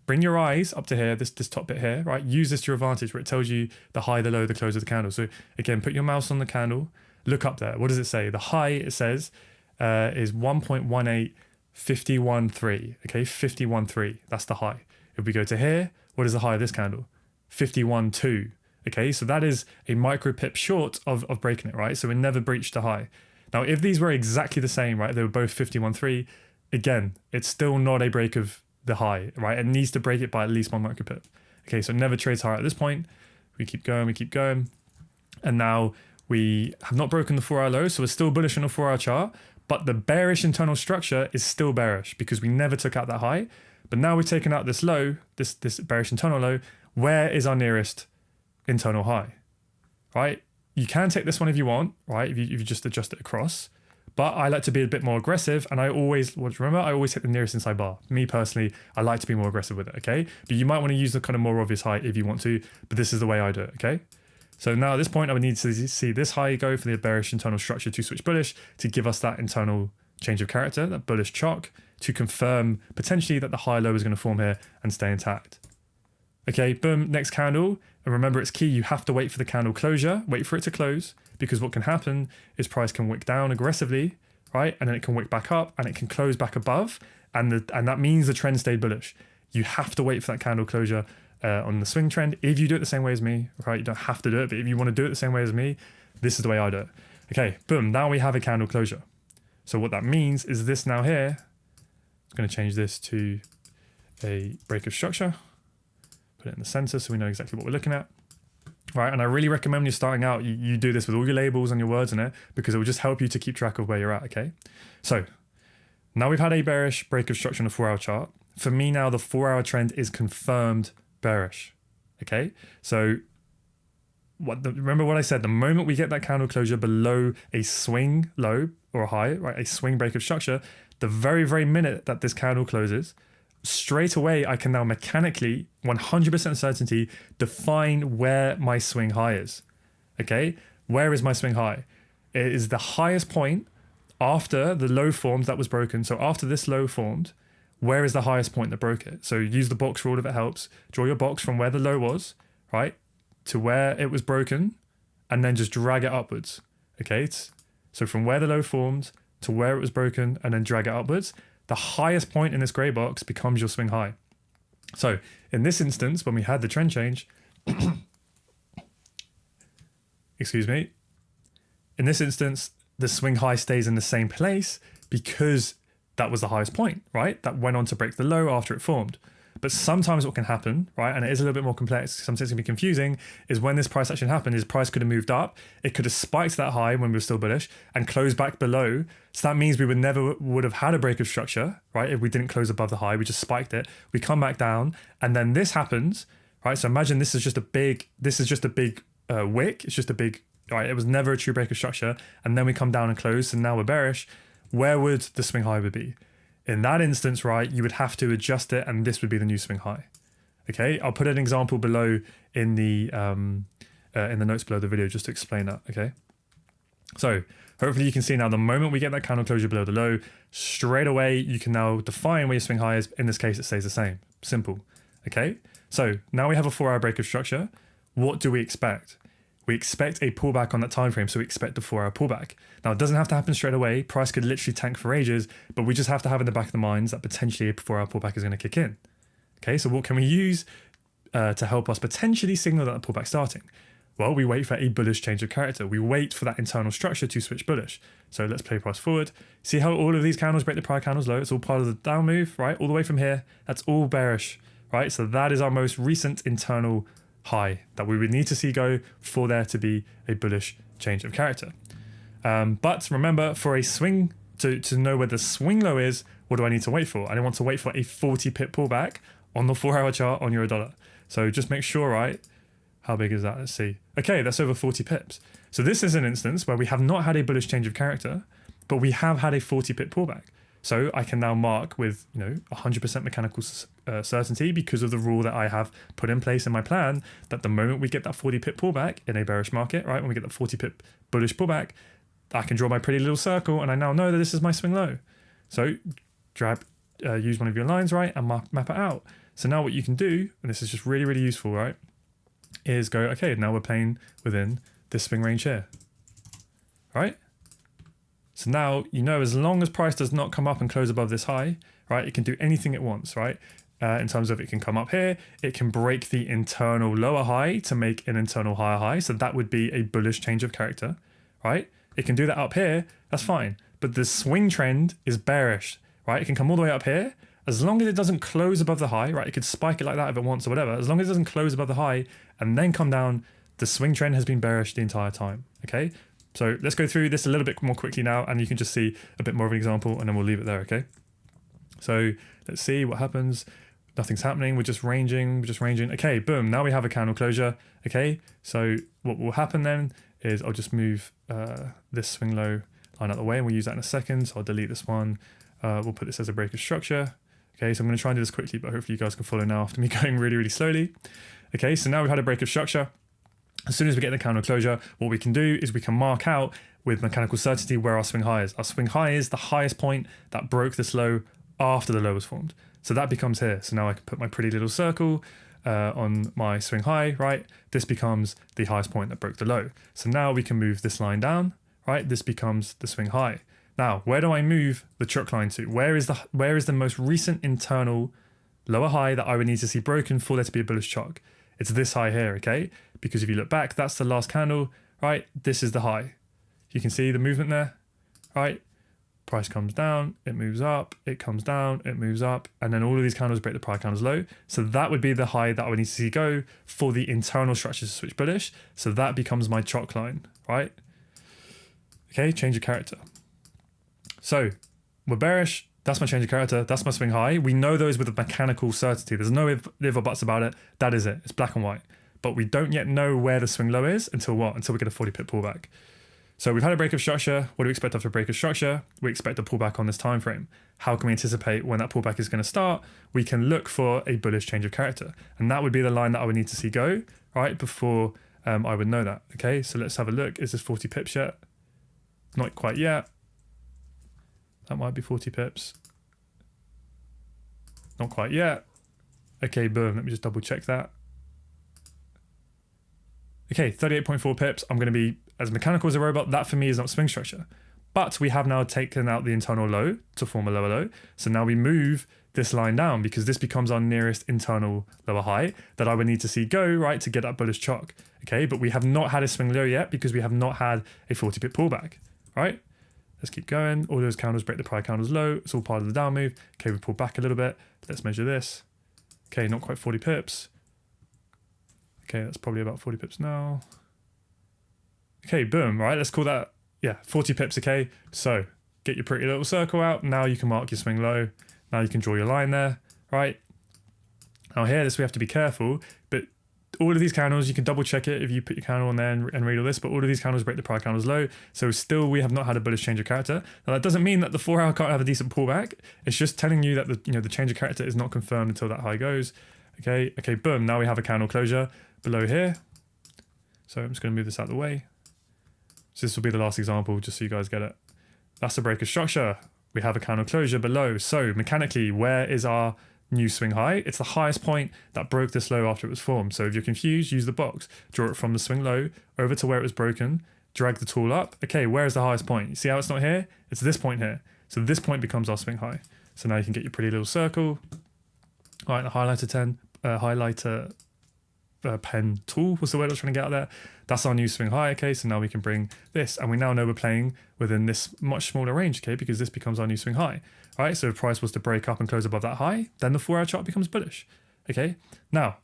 Speaker 1: bring your eyes up to here, this top bit here, right? Use this to your advantage where it tells you the high, the low, the close of the candle. So again, put your mouse on the candle, look up there. What does it say? The high, it says, is 1.18513, okay? 51.3, that's the high. If we go to here, what is the high of this candle? 51.2, okay? So that is a micro pip short of breaking it, right? So it never breached the high. Now, if these were exactly the same, right, they were both 51.3, again, it's still not a break of the high, right? It needs to break it by at least 1 micro pip. Okay, so it never trades higher at this point. We keep going. And now we have not broken the 4-hour low, so we're still bullish on the 4-hour chart, but the bearish internal structure is still bearish because we never took out that high. But now we've taken out this low, this bearish internal low. Where is our nearest internal high, right? You can take this one if you want, right? If you just adjust it across. But I like to be a bit more aggressive, and I always hit the nearest inside bar. Me personally, I like to be more aggressive with it, okay? But you might want to use the kind of more obvious high if you want to, but this is the way I do it, okay? So now at this point, I would need to see this high go for the bearish internal structure to switch bullish to give us that internal change of character, that bullish chalk, to confirm potentially that the high low is going to form here and stay intact. Okay, boom, next candle. And remember, it's key. You have to wait for the candle closure, wait for it to close, because what can happen is price can wick down aggressively, right? And then it can wick back up and it can close back above. And that means the trend stayed bullish. You have to wait for that candle closure on the swing trend. If you do it the same way as me, right? You don't have to do it, but if you want to do it the same way as me, this is the way I do it. Okay, boom, now we have a candle closure. So what that means is this now here, I'm going to change this to a break of structure. Put it in the center so we know exactly what we're looking at. Right, and I really recommend when you're starting out, you do this with all your labels and your words in it, because it will just help you to keep track of where you're at, okay? So now we've had a bearish break of structure on the 4-hour chart. For me now, the 4-hour trend is confirmed bearish, okay? So remember what I said, the moment we get that candle closure below a swing low or a high, right, a swing break of structure, the very minute that this candle closes, straight away, I can now mechanically, 100% certainty, define where my swing high is. Okay, where is my swing high? It is the highest point after the low formed that was broken. So after this low formed, where is the highest point that broke it? So use the box rule if it helps. Draw your box from where the low was, right, to where it was broken, and then just drag it upwards. Okay, so from where the low formed to where it was broken, and then drag it upwards. The highest point in this gray box becomes your swing high. So in this instance, when we had the trend change, excuse me, in this instance, the swing high stays in the same place because that was the highest point, right? That went on to break the low after it formed. But sometimes what can happen, right, and it is a little bit more complex, sometimes it can be confusing, is when this price action happened, is price could have moved up, it could have spiked that high when we were still bullish and closed back below. So that means we would have had a break of structure, right? If we didn't close above the high, we just spiked it, we come back down, and then this happens, right? So imagine this is just a big wick, it's just a big, right? It was never a true break of structure, and then we come down and close, and now we're bearish. Where would the swing high would be? In that instance, right, you would have to adjust it, and this would be the new swing high. Okay, I'll put an example below in the notes below the video just to explain that. Okay, so hopefully you can see now the moment we get that candle closure below the low, straight away you can now define where your swing high is. In this case, it stays the same. Simple. Okay, so now we have a 4-hour break of structure. What do we expect? We expect a pullback on that time frame, so we expect a 4-hour pullback. Now, it doesn't have to happen straight away. Price could literally tank for ages, but we just have to have in the back of the minds that potentially a 4-hour pullback is going to kick in. Okay, so what can we use to help us potentially signal that the pullback's starting? Well, we wait for a bullish change of character. We wait for that internal structure to switch bullish. So let's play price forward. See how all of these candles break the prior candles low? It's all part of the down move, right? All the way from here. That's all bearish, right? So that is our most recent internal high that we would need to see go for there to be a bullish change of character. But remember, for a swing, to know where the swing low is, what do I need to wait for? I want to wait for a 40 pip pullback on the 4-hour chart on Eurodollar. So just make sure, right? How big is that? Let's see. Okay, that's over 40 pips. So this is an instance where we have not had a bullish change of character, but we have had a 40 pip pullback. So I can now mark with 100% mechanical certainty, because of the rule that I have put in place in my plan, that the moment we get that 40 pip pullback in a bearish market, right, when we get that 40 pip bullish pullback, I can draw my pretty little circle, and I now know that this is my swing low. So use one of your lines, right, and map it out. So now what you can do, and this is just really, really useful, right, is go, okay, now we're playing within this swing range here, right? So now, as long as price does not come up and close above this high, right, it can do anything it wants, right? In terms of, it can come up here, it can break the internal lower high to make an internal higher high. So that would be a bullish change of character, right? It can do that up here, that's fine. But the swing trend is bearish, right? It can come all the way up here. As long as it doesn't close above the high, right? It could spike it like that if it wants or whatever. As long as it doesn't close above the high and then come down, the swing trend has been bearish the entire time, okay? So let's go through this a little bit more quickly now, and you can just see a bit more of an example, and then we'll leave it there, okay? So let's see what happens. Nothing's happening, we're just ranging. Okay, boom, now we have a candle closure, okay? So what will happen then is I'll just move this swing low line out of the way, and we'll use that in a second. So I'll delete this one. We'll put this as a breaker structure. Okay, so I'm going to try and do this quickly, but hopefully you guys can follow now after me going really, really slowly. Okay, so now we've had a breaker structure. As soon as we get the candle closure, what we can do is we can mark out with mechanical certainty where our swing high is. Our swing high is the highest point that broke this low after the low was formed. So that becomes here. So now I can put my pretty little circle on my swing high, right? This becomes the highest point that broke the low. So now we can move this line down, right? This becomes the swing high. Now, where do I move the truck line to? Where is the most recent internal lower high that I would need to see broken for there to be a bullish chalk? It's this high here, okay? Because if you look back, that's the last candle, right? This is the high. You can see the movement there, right? Price comes down, it moves up, it comes down, it moves up, and then all of these candles break the prior candles low. So that would be the high that I would need to see go for the internal structure to switch bullish. So that becomes my chalk line, right? Okay, change of character. So we're bearish, that's my change of character, that's my swing high. We know those with a mechanical certainty. There's no if or buts about it. That is it, it's black and white. But we don't yet know where the swing low is until what? Until we get a 40 pip pullback. So we've had a break of structure. What do we expect after a break of structure? We expect a pullback on this time frame. How can we anticipate when that pullback is going to start? We can look for a bullish change of character. And that would be the line that I would need to see go, right, before I would know that. Okay, so let's have a look. Is this 40 pips yet? Not quite yet. That might be 40 pips. Not quite yet. Okay, boom. Let me just double check that. Okay, 38.4 pips. I'm going to be as mechanical as a robot. That for me is not swing structure. But we have now taken out the internal low to form a lower low. So now we move this line down because this becomes our nearest internal lower high that I would need to see go, right, to get that bullish chalk. Okay, but we have not had a swing low yet because we have not had a 40 pip pullback, right? Let's keep going. All those candles break the prior candles low. It's all part of the down move. Okay, we pull back a little bit. Let's measure this. Okay, not quite 40 pips. Okay, that's probably about 40 pips now. Okay, boom, right? Let's call that, 40 pips, okay? So get your pretty little circle out. Now you can mark your swing low. Now you can draw your line there, right? Now here, we have to be careful, but all of these candles, you can double check it if you put your candle on there and read all this, but all of these candles break the prior candles low. So still we have not had a bullish change of character. Now that doesn't mean that the 4 hour can't have a decent pullback. It's just telling you that the change of character is not confirmed until that high goes. Okay, boom. Now we have a candle closure below here. So I'm just going to move this out of the way. So this will be the last example, just so you guys get it. That's the breaker structure. We have a candle closure below. So mechanically, where is our new swing high? It's the highest point that broke this low after it was formed. So if you're confused, use the box. Draw it from the swing low over to where it was broken. Drag the tool up. Okay, where is the highest point? You see how it's not here? It's this point here. So this point becomes our swing high. So now you can get your pretty little circle. All right, the highlighter pen tool was the word I was trying to get out there. That's our new swing high, okay? So now we can bring this, and we now know we're playing within this much smaller range, okay? Because this becomes our new swing high, all right? So if price was to break up and close above that high, then the 4 hour chart becomes bullish, okay? Now,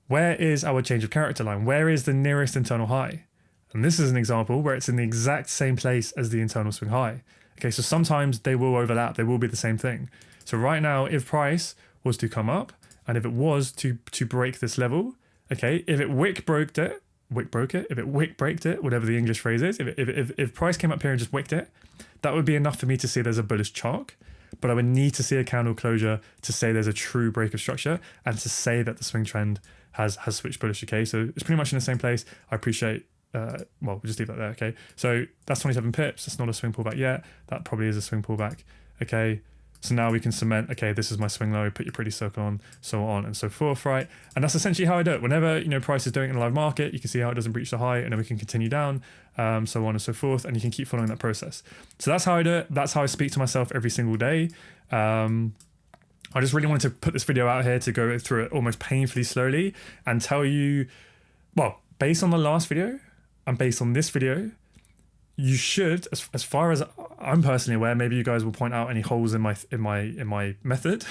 Speaker 1: where is our change of character line? Where is the nearest internal high? And this is an example where it's in the exact same place as the internal swing high. Okay, so sometimes they will overlap, they will be the same thing. So right now, if price was to come up, and if it was to break this level, Okay, if it wick broke it, if it wick breaked it, whatever the English phrase is, if price came up here and just wicked it, that would be enough for me to see there's a bullish chart. But I would need to see a candle closure to say there's a true break of structure and to say that the swing trend has switched bullish. Okay, so it's pretty much in the same place. I appreciate, well, we'll just leave that there. Okay, so that's 27 pips. That's not a swing pullback yet. That probably is a swing pullback. Okay, so now we can cement, okay, this is my swing low, put your pretty circle on, so on and so forth, right? And that's essentially how I do it. Whenever, price is doing it in a live market, you can see how it doesn't breach the high, and then we can continue down, so on and so forth, and you can keep following that process. So that's how I do it. That's how I speak to myself every single day. I just really wanted to put this video out here to go through it almost painfully slowly and tell you, well, based on the last video and based on this video, you should, as far as I'm personally aware, maybe you guys will point out any holes in my method,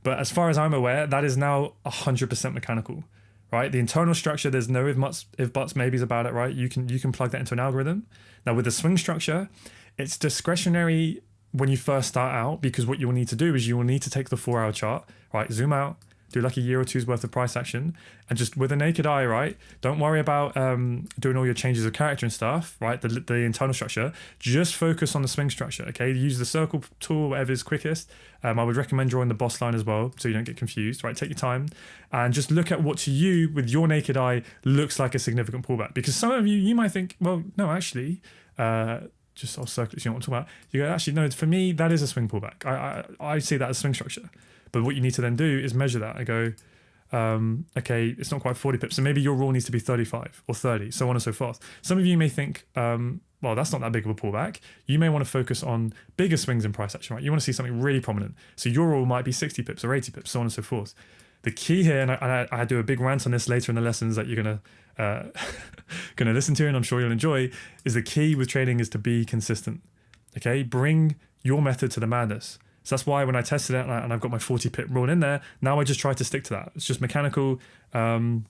Speaker 1: but as far as I'm aware, that is now 100% mechanical, right? The internal structure, there's no if buts, maybes about it, right? You can plug that into an algorithm. Now with the swing structure, it's discretionary when you first start out, because what you will need to do is you will need to take the 4-hour chart, right? Zoom out, do like a year or two's worth of price action, and just with a naked eye, right? Don't worry about doing all your changes of character and stuff, right? The internal structure, just focus on the swing structure, okay? Use the circle tool, whatever is quickest. I would recommend drawing the boss line as well, so you don't get confused, right? Take your time and just look at what to you, with your naked eye, looks like a significant pullback. Because some of you might think, well, no, actually, I'll circle it, you know what I'm talking about. You go, actually, no, for me, that is a swing pullback. I see that as swing structure. But what you need to then do is measure that. I go, okay, it's not quite 40 pips, so maybe your rule needs to be 35 or 30, so on and so forth. Some of you may think, well, that's not that big of a pullback. You may want to focus on bigger swings in price action, right? You want to see something really prominent. So your rule might be 60 pips or 80 pips, so on and so forth. The key here, and I do a big rant on this later in the lessons that you're gonna listen to, and I'm sure you'll enjoy, is the key with trading is to be consistent. Okay, bring your method to the madness. So that's why when I tested it and I've got my 40 pip rule in there, now I just try to stick to that. It's just mechanical, and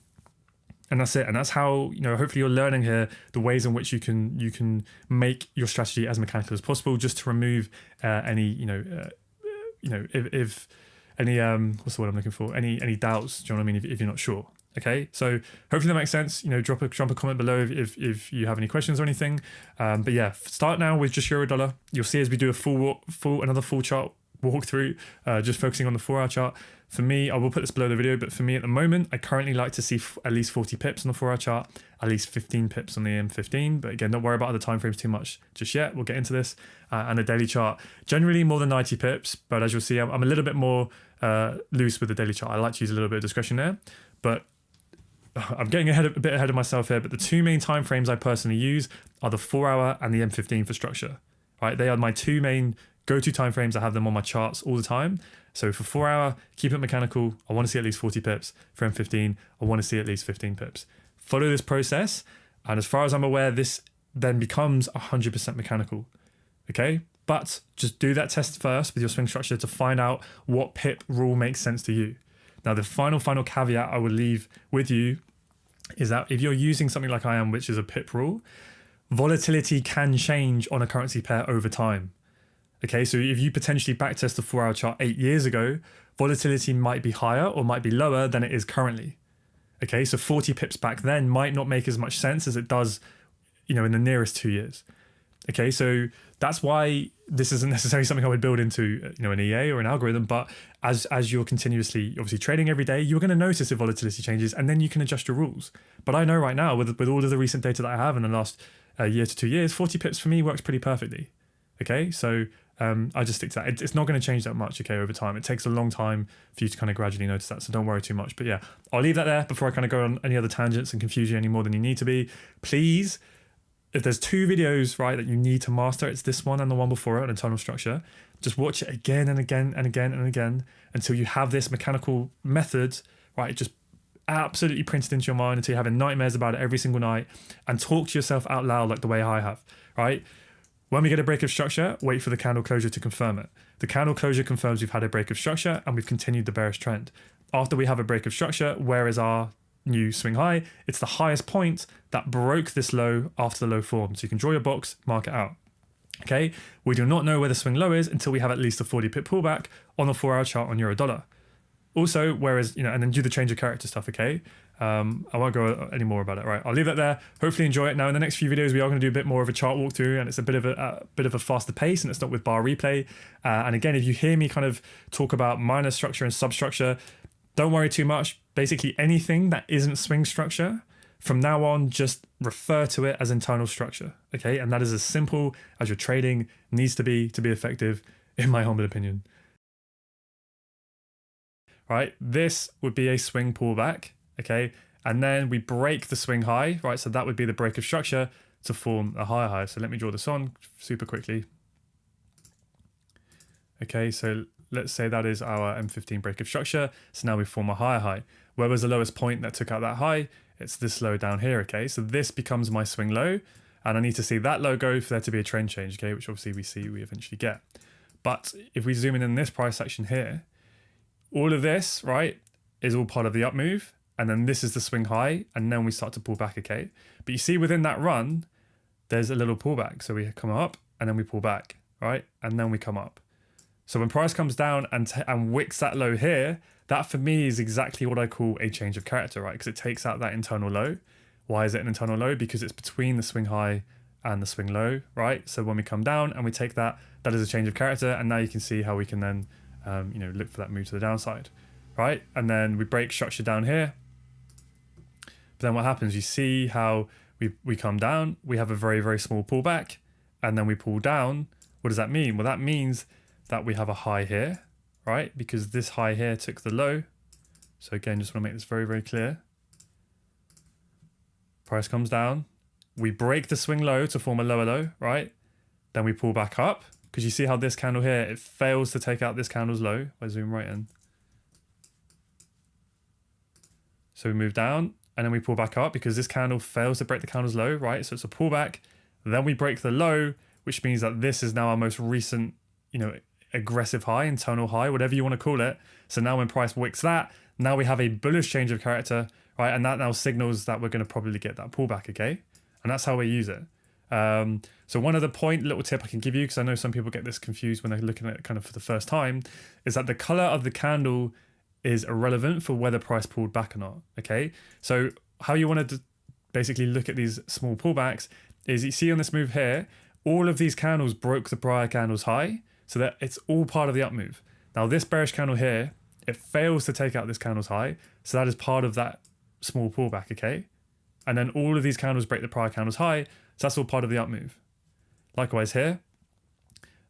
Speaker 1: that's it. And that's how, hopefully you're learning here the ways in which you can make your strategy as mechanical as possible, just to remove any, if any, what's the word I'm looking for? Any doubts, do you know what I mean? If you're not sure. Okay, so hopefully that makes sense. Drop a comment below if you have any questions or anything. But yeah, start now with just euro dollar. You'll see as we do another full chart walkthrough, just focusing on the 4-hour chart. For me, I will put this below the video, but for me at the moment, I currently like to see at least 40 pips on the 4-hour chart, at least 15 pips on the M15. But again, don't worry about other timeframes too much just yet. We'll get into this. And the daily chart, generally more than 90 pips, but as you'll see, I'm a little bit more loose with the daily chart. I like to use a little bit of discretion there, but I'm getting a bit ahead of myself here. But the two main timeframes I personally use are the 4-hour and the M15 for structure. Right, they are my two main go-to timeframes. I have them on my charts all the time. So for 4-hour, keep it mechanical. I want to see at least 40 pips. For M15, I want to see at least 15 pips. Follow this process, and as far as I'm aware, this then becomes 100% mechanical. Okay, but just do that test first with your swing structure to find out what pip rule makes sense to you. Now, the final caveat I would leave with you is that if you're using something like I am, which is a pip rule, volatility can change on a currency pair over time. Okay, so if you potentially backtest the 4-hour chart 8 years ago, volatility might be higher or might be lower than it is currently. Okay, so 40 pips back then might not make as much sense as it does, in the nearest 2 years. Okay, so that's why this isn't necessarily something I would build into, an EA or an algorithm. But as you're continuously, obviously trading every day, you're going to notice if volatility changes, and then you can adjust your rules. But I know right now, with all of the recent data that I have in the last year to 2 years, 40 pips for me works pretty perfectly. Okay, so I just stick to that. It's not going to change that much, okay, over time. It takes a long time for you to kind of gradually notice that, so don't worry too much. But yeah, I'll leave that there before I kind of go on any other tangents and confuse you any more than you need to be. Please, if there's two videos, right, that you need to master, it's this one and the one before it on internal structure. Just watch it again and again and again and again until you have this mechanical method, right, just absolutely printed into your mind, until you're having nightmares about it every single night, and talk to yourself out loud like the way I have, right? When we get a break of structure, wait for the candle closure to confirm it. The candle closure confirms we've had a break of structure and we've continued the bearish trend. After we have a break of structure, where is our new swing high? It's the highest point that broke this low after the low form. So you can draw your box, mark it out. Okay, we do not know where the swing low is until we have at least a 40 pip pullback on the 4-hour chart on euro dollar. Also, whereas, and then do the change of character stuff, okay? I won't go any more about it, right? I'll leave that there. Hopefully enjoy it. Now, in the next few videos, we are going to do a bit more of a chart walkthrough, and it's a bit of a faster pace, and it's not with bar replay. And again, if you hear me kind of talk about minor structure and substructure, don't worry too much. Basically, anything that isn't swing structure, from now on, just refer to it as internal structure, okay? And that is as simple as your trading needs to be effective, in my humble opinion. Right, this would be a swing pullback, okay? And then we break the swing high, right? So that would be the break of structure to form a higher high. So let me draw this on super quickly. Okay, so let's say that is our M15 break of structure. So now we form a higher high. Where was the lowest point that took out that high? It's this low down here, okay? So this becomes my swing low, and I need to see that low go for there to be a trend change, okay? Which obviously we eventually get. But if we zoom in this price action here, all of this, right, is all part of the up move, and then this is the swing high, and then we start to pull back, okay? But you see within that run, there's a little pullback. So we come up, and then we pull back, right? And then we come up. So when price comes down and wicks that low here, that for me is exactly what I call a change of character, right? Because it takes out that internal low. Why is it an internal low? Because it's between the swing high and the swing low, right? So when we come down and we take that, that is a change of character, and now you can see how we can then look for that move to the downside, right? And then we break structure down here. But then what happens, you see how we come down, we have a very, very small pullback, and then we pull down. What does that mean? Well, that means that we have a high here, right? Because this high here took the low. So again, just want to make this very, very clear. Price comes down. We break the swing low to form a lower low, right? Then we pull back up, because you see how this candle here, it fails to take out this candle's low. If I zoom right in. So we move down, and then we pull back up because this candle fails to break the candle's low, right? So it's a pullback. Then we break the low, which means that this is now our most recent, aggressive high, internal high, whatever you want to call it. So now when price wicks that, now we have a bullish change of character, right? And that now signals that we're going to probably get that pullback, okay? And that's how we use it. So one other little tip I can give you, because I know some people get this confused when they're looking at it kind of for the first time, is that the color of the candle is irrelevant for whether price pulled back or not, okay? So how you want to basically look at these small pullbacks is, you see on this move here, all of these candles broke the prior candle's high, so that it's all part of the up move. Now this bearish candle here, it fails to take out this candle's high, so that is part of that small pullback, okay? And then all of these candles break the prior candle's high, so that's all part of the up move. Likewise here,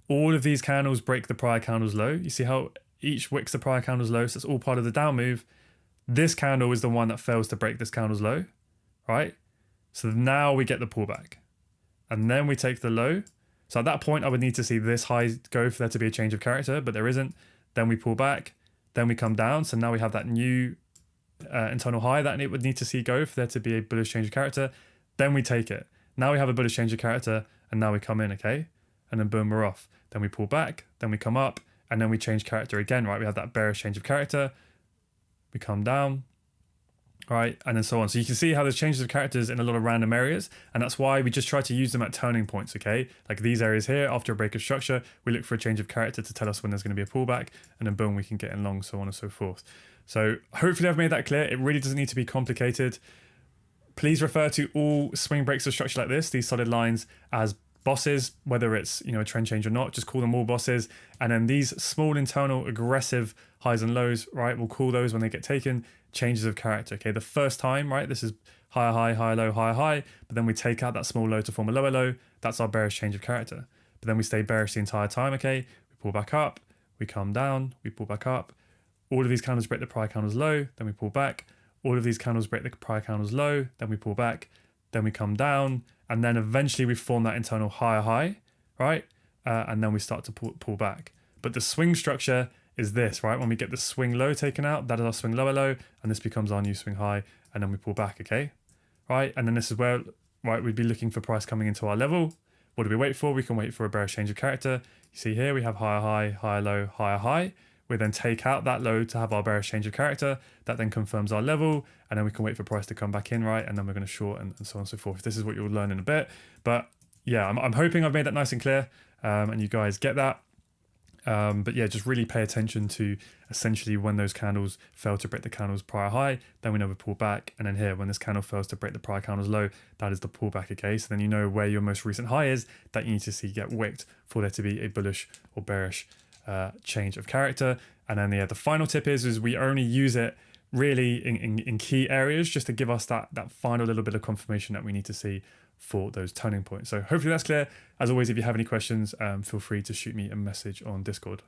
Speaker 1: all of these candles break the prior candle's low. You see how each wicks the prior candle's low, so it's all part of the down move. This candle is the one that fails to break this candle's low, right? So now we get the pullback. And then we take the low. So at that point, I would need to see this high go for there to be a change of character, but there isn't. Then we pull back, then we come down. So now we have that new internal high that it would need to see go for there to be a bullish change of character. Then we take it. Now we have a bullish change of character, and now we come in, okay? And then boom, we're off. Then we pull back, then we come up, and then we change character again, right? We have that bearish change of character. We come down, right? And then so on. So you can see how there's changes of characters in a lot of random areas, and that's why we just try to use them at turning points, okay? Like these areas here, after a break of structure, we look for a change of character to tell us when there's going to be a pullback, and then boom, we can get in long, so on and so forth. So hopefully I've made that clear. It really doesn't need to be complicated. Please refer to all swing breaks of structure like this, these solid lines, as bosses, whether it's a trend change or not. Just call them all bosses. And then these small internal aggressive highs and lows, right, we'll call those when they get taken changes of character. Okay, the first time, right, this is higher high, higher low, higher high, but then we take out that small low to form a lower low. That's our bearish change of character. But then we stay bearish the entire time. Okay, we pull back up, we come down, we pull back up. All of these candles break the prior candle's low, then we pull back. All of these candles break the prior candle's low, then we pull back, then we come down, and then eventually we form that internal higher high, right? And then we start to pull back. But the swing structure is this, right? When we get the swing low taken out, that is our swing lower low, and this becomes our new swing high, and then we pull back, okay? Right, and then this is where, right, we'd be looking for price coming into our level. What do we wait for? We can wait for a bearish change of character. You see here, we have higher high, higher low, higher high. We then take out that low to have our bearish change of character. That then confirms our level, and then we can wait for price to come back in, right? And then we're going to short and so on and so forth. This is what you'll learn in a bit. But yeah, I'm hoping I've made that nice and clear, and you guys get that. But yeah, just really pay attention to essentially when those candles fail to break the candle's prior high, then we know we pull back. And then here, when this candle fails to break the prior candle's low, that is the pullback, okay? So then you know where your most recent high is that you need to see get wicked for there to be a bullish or bearish change of character. And then the final tip is we only use it really in key areas just to give us that final little bit of confirmation that we need to see for those turning points. So hopefully that's clear. As always, if you have any questions, feel free to shoot me a message on Discord.